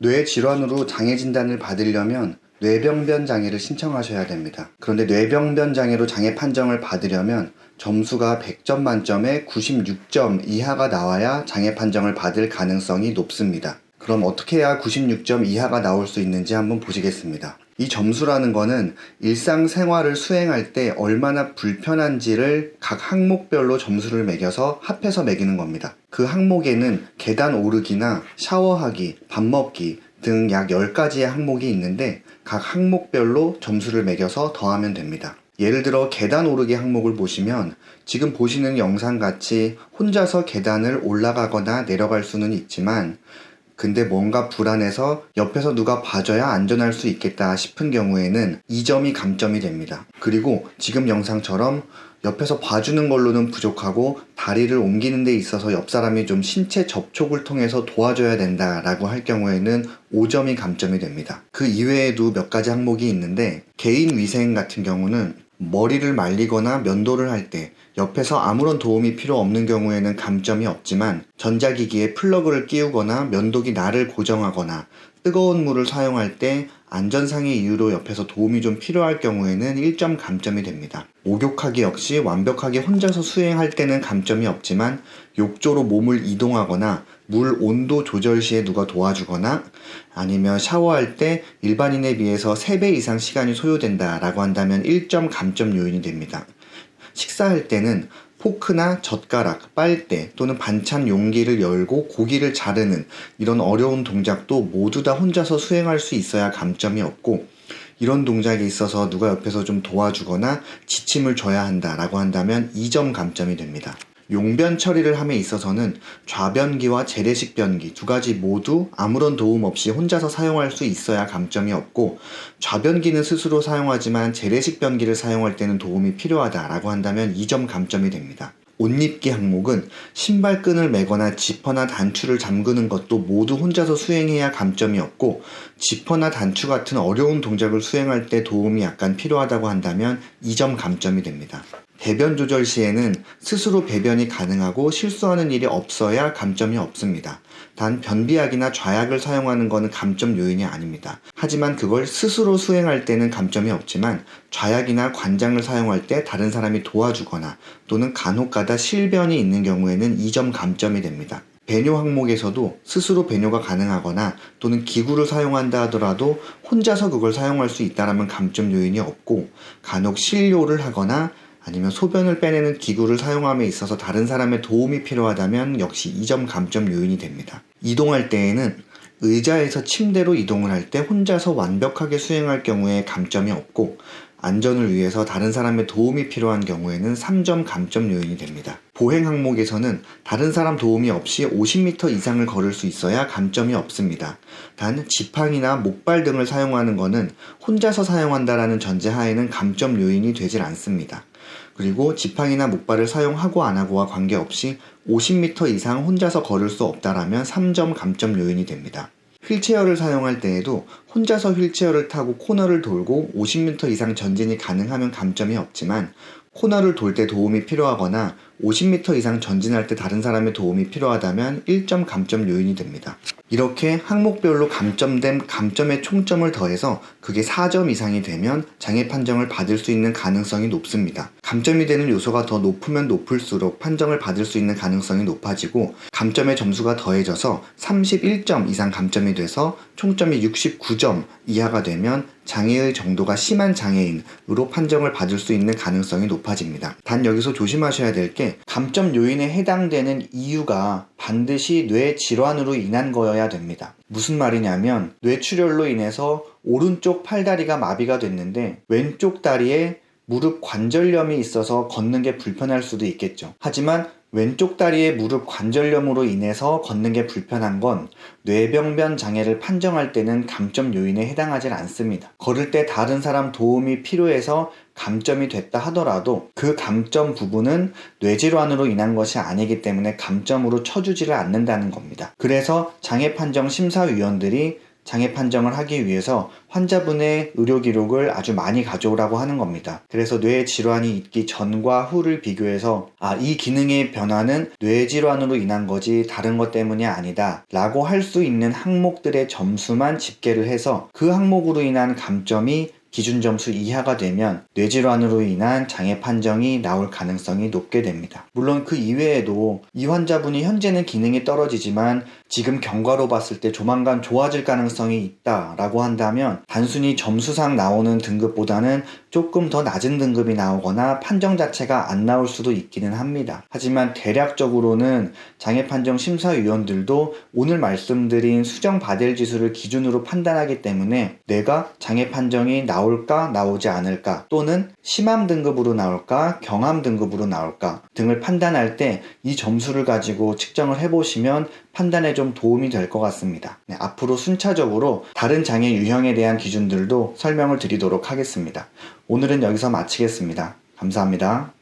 뇌 질환으로 장애 진단을 받으려면 뇌병변 장애를 신청하셔야 됩니다. 그런데 뇌병변 장애로 장애 판정을 받으려면 점수가 100점 만점에 96점 이하가 나와야 장애 판정을 받을 가능성이 높습니다. 그럼 어떻게 해야 96점 이하가 나올 수 있는지 한번 보시겠습니다. 이 점수라는 거는 일상생활을 수행할 때 얼마나 불편한지를 각 항목별로 점수를 매겨서 합해서 매기는 겁니다. 그 항목에는 계단 오르기나 샤워하기, 밥 먹기 등 약 10가지의 항목이 있는데 각 항목별로 점수를 매겨서 더하면 됩니다. 예를 들어 계단 오르기 항목을 보시면 지금 보시는 영상같이 혼자서 계단을 올라가거나 내려갈 수는 있지만 근데 뭔가 불안해서 옆에서 누가 봐줘야 안전할 수 있겠다 싶은 경우에는 2점이 감점이 됩니다. 그리고 지금 영상처럼 옆에서 봐주는 걸로는 부족하고 다리를 옮기는 데 있어서 옆 사람이 좀 신체 접촉을 통해서 도와줘야 된다라고 할 경우에는 5점이 감점이 됩니다. 그 이외에도 몇 가지 항목이 있는데 개인 위생 같은 경우는 머리를 말리거나 면도를 할 때 옆에서 아무런 도움이 필요 없는 경우에는 감점이 없지만 전자기기에 플러그를 끼우거나 면도기 날을 고정하거나 뜨거운 물을 사용할 때 안전상의 이유로 옆에서 도움이 좀 필요할 경우에는 1점 감점이 됩니다. 목욕하기 역시 완벽하게 혼자서 수행할 때는 감점이 없지만 욕조로 몸을 이동하거나 물 온도 조절 시에 누가 도와주거나 아니면 샤워할 때 일반인에 비해서 3배 이상 시간이 소요된다라고 한다면 1점 감점 요인이 됩니다. 식사할 때는 포크나 젓가락, 빨대 또는 반찬 용기를 열고 고기를 자르는 이런 어려운 동작도 모두 다 혼자서 수행할 수 있어야 감점이 없고 이런 동작에 있어서 누가 옆에서 좀 도와주거나 지침을 줘야 한다라고 한다면 2점 감점이 됩니다. 용변 처리를 함에 있어서는 좌변기와 재래식 변기 두 가지 모두 아무런 도움 없이 혼자서 사용할 수 있어야 감점이 없고 좌변기는 스스로 사용하지만 재래식 변기를 사용할 때는 도움이 필요하다라고 한다면 2점 감점이 됩니다. 옷 입기 항목은 신발끈을 매거나 지퍼나 단추를 잠그는 것도 모두 혼자서 수행해야 감점이 없고 지퍼나 단추 같은 어려운 동작을 수행할 때 도움이 약간 필요하다고 한다면 2점 감점이 됩니다. 배변 조절 시에는 스스로 배변이 가능하고 실수하는 일이 없어야 감점이 없습니다. 단 변비약이나 좌약을 사용하는 것은 감점 요인이 아닙니다. 하지만 그걸 스스로 수행할 때는 감점이 없지만 좌약이나 관장을 사용할 때 다른 사람이 도와주거나 또는 간혹가다 실변이 있는 경우에는 2점 감점이 됩니다. 배뇨 항목에서도 스스로 배뇨가 가능하거나 또는 기구를 사용한다 하더라도 혼자서 그걸 사용할 수 있다라면 감점 요인이 없고 간혹 실뇨를 하거나 아니면 소변을 빼내는 기구를 사용함에 있어서 다른 사람의 도움이 필요하다면 역시 2점 감점 요인이 됩니다. 이동할 때에는 의자에서 침대로 이동을 할 때 혼자서 완벽하게 수행할 경우에 감점이 없고 안전을 위해서 다른 사람의 도움이 필요한 경우에는 3점 감점 요인이 됩니다. 보행 항목에서는 다른 사람 도움이 없이 50m 이상을 걸을 수 있어야 감점이 없습니다. 단 지팡이나 목발 등을 사용하는 것은 혼자서 사용한다라는 전제하에는 감점 요인이 되질 않습니다. 그리고 지팡이나 목발을 사용하고 안 하고와 관계없이 50m 이상 혼자서 걸을 수 없다라면 3점 감점 요인이 됩니다. 휠체어를 사용할 때에도 혼자서 휠체어를 타고 코너를 돌고 50m 이상 전진이 가능하면 감점이 없지만 코너를 돌 때 도움이 필요하거나 50m 이상 전진할 때 다른 사람의 도움이 필요하다면 1점 감점 요인이 됩니다. 이렇게 항목별로 감점된 감점의 총점을 더해서 그게 4점 이상이 되면 장애 판정을 받을 수 있는 가능성이 높습니다. 감점이 되는 요소가 더 높으면 높을수록 판정을 받을 수 있는 가능성이 높아지고 감점의 점수가 더해져서 31점 이상 감점이 돼서 총점이 69점 이하가 되면 장애의 정도가 심한 장애인으로 판정을 받을 수 있는 가능성이 높아집니다. 단 여기서 조심하셔야 될 게 감점 요인에 해당되는 이유가 반드시 뇌 질환으로 인한 거여야 됩니다. 무슨 말이냐면 뇌출혈로 인해서 오른쪽 팔다리가 마비가 됐는데 왼쪽 다리에 무릎 관절염이 있어서 걷는 게 불편할 수도 있겠죠. 하지만 왼쪽 다리의 무릎 관절염으로 인해서 걷는 게 불편한 건 뇌병변 장애를 판정할 때는 감점 요인에 해당하지 않습니다. 걸을 때 다른 사람 도움이 필요해서 감점이 됐다 하더라도 그 감점 부분은 뇌질환으로 인한 것이 아니기 때문에 감점으로 쳐주지를 않는다는 겁니다. 그래서 장애 판정 심사위원들이 장애 판정을 하기 위해서 환자분의 의료 기록을 아주 많이 가져오라고 하는 겁니다. 그래서 뇌 질환이 있기 전과 후를 비교해서 이 기능의 변화는 뇌 질환으로 인한 거지 다른 것 때문이 아니다 라고 할 수 있는 항목들의 점수만 집계를 해서 그 항목으로 인한 감점이 기준 점수 이하가 되면 뇌질환으로 인한 장애 판정이 나올 가능성이 높게 됩니다. 물론 그 이외에도 이 환자분이 현재는 기능이 떨어지지만 지금 경과로 봤을 때 조만간 좋아질 가능성이 있다라고 한다면 단순히 점수상 나오는 등급보다는 조금 더 낮은 등급이 나오거나 판정 자체가 안 나올 수도 있기는 합니다. 하지만 대략적으로는 장애 판정 심사위원들도 오늘 말씀드린 수정 바델 지수를 기준으로 판단하기 때문에 내가 장애 판정이 나올까 나오지 않을까 또는 심함 등급으로 나올까 경함 등급으로 나올까 등을 판단할 때 이 점수를 가지고 측정을 해보시면 판단에 좀 도움이 될 것 같습니다. 앞으로 순차적으로 다른 장애 유형에 대한 기준들도 설명을 드리도록 하겠습니다. 오늘은 여기서 마치겠습니다. 감사합니다.